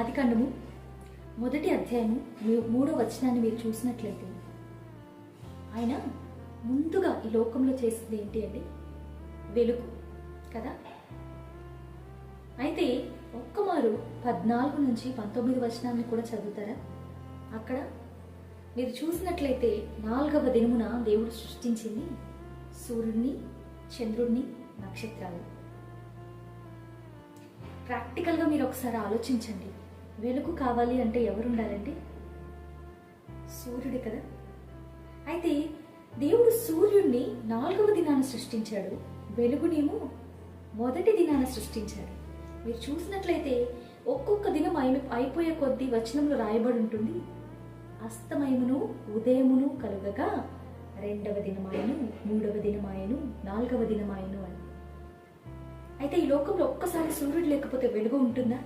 ఆదికాండము 1వ అధ్యాయము 3వ వచనాన్ని మీరు చూసినట్లయితే ఆయన ముందుగా ఈ లోకంలో చేసింది ఏంటి అండి? వెలుగు కదా. అయితే ఒక్కమారు 14 నుంచి 19 వచనాన్ని కూడా చదువుతారా? అక్కడ మీరు చూసినట్లయితే 4వ దినమున దేవుడు సృష్టించింది సూర్యుడిని, చంద్రుడిని, నక్షత్రాలు. ప్రాక్టికల్గా మీరు ఒకసారి ఆలోచించండి. వెలుగు కావాలి అంటే ఎవరు ఉండాలండి? సూర్యుడు కదా. అయితే దేవుడు సూర్యుడిని 4వ దినాన సృష్టించాడు, వెలుగునేమో 1వ దినాన సృష్టించాడు. మీరు చూసినట్లయితే ఒక్కొక్క దినం అయిపోయే కొద్దీ వచనంలో రాయబడి ఉంటుంది, అస్తమయమును ఉదయమును కలుగగా 2వ దినమాయను, 3వ దినమాయను, 4వ దినమాయను అని. అయితే ఈ లోకంలో ఒక్కసారి సూర్యుడు లేకపోతే వెలుగు ఉంటుందా?